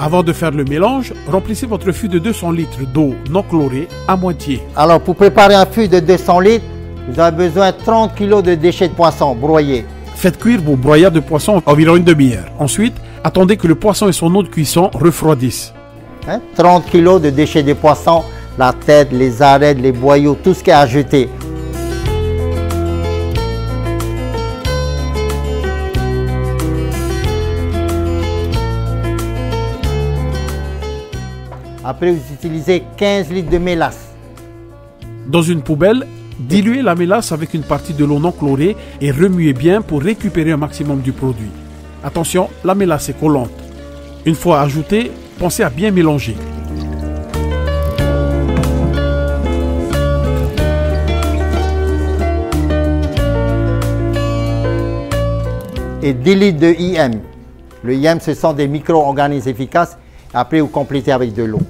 Avant de faire le mélange, remplissez votre fût de 200 litres d'eau non chlorée à moitié. Alors pour préparer un fût de 200 litres, vous avez besoin de 30 kg de déchets de poisson broyés. Faites cuire vos broyades de poisson environ une demi-heure. Ensuite, attendez que le poisson et son eau de cuisson refroidissent. 30 kg de déchets de poisson, la tête, les arêtes, les boyaux, tout ce qui est à jeter. Après, vous utilisez 15 litres de mélasse. Dans une poubelle, diluez la mélasse avec une partie de l'eau non chlorée et remuez bien pour récupérer un maximum du produit. Attention, la mélasse est collante. Une fois ajoutée, pensez à bien mélanger. Et 10 litres de IM. Le IM, ce sont des micro-organismes efficaces. Après, vous complétez avec de l'eau.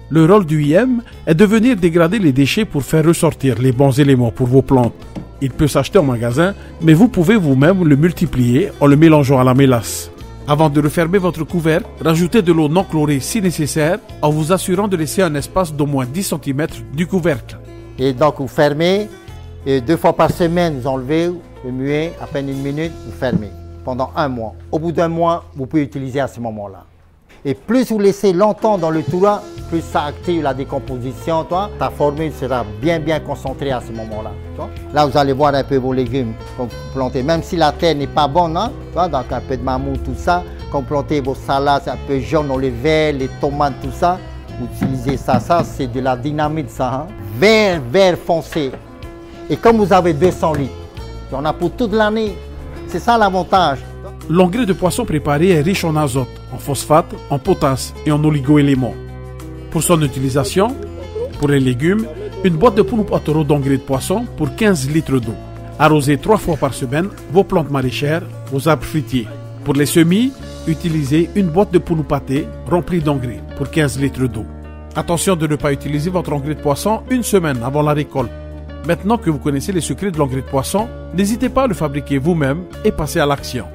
Le rôle du IM est de venir dégrader les déchets pour faire ressortir les bons éléments pour vos plantes. Il peut s'acheter en magasin, mais vous pouvez vous-même le multiplier en le mélangeant à la mélasse. Avant de refermer votre couvercle, rajoutez de l'eau non chlorée si nécessaire, en vous assurant de laisser un espace d'au moins 10 cm du couvercle. Et donc, vous fermez, et 2 fois par semaine, vous enlevez, vous remuez, à peine 1 minute, vous fermez, pendant 1 mois. Au bout d'1 mois, vous pouvez utiliser à ce moment-là. Et plus vous laissez longtemps dans le toit, plus ça active la décomposition. Ta formule sera bien concentrée à ce moment-là. Là, vous allez voir un peu vos légumes que vous plantez. Même si la terre n'est pas bonne, donc un peu de mammouth, tout ça. Quand vous plantez vos salades un peu jaunes, les verts, les tomates, tout ça, vous utilisez ça. Ça, c'est de la dynamite, ça. Vert foncé. Et comme vous avez 200 litres, il y en a pour toute l'année. C'est ça l'avantage. L'engrais de poisson préparé est riche en azote, en phosphate, en potasse et en oligo-éléments. Pour son utilisation, pour les légumes, une boîte de Punupatora d'engrais de poisson pour 15 litres d'eau. Arrosez 3 fois par semaine vos plantes maraîchères, vos arbres fruitiers. Pour les semis, utilisez une boîte de Punupaté remplie d'engrais pour 15 litres d'eau. Attention de ne pas utiliser votre engrais de poisson une semaine avant la récolte. Maintenant que vous connaissez les secrets de l'engrais de poisson, n'hésitez pas à le fabriquer vous-même et passer à l'action.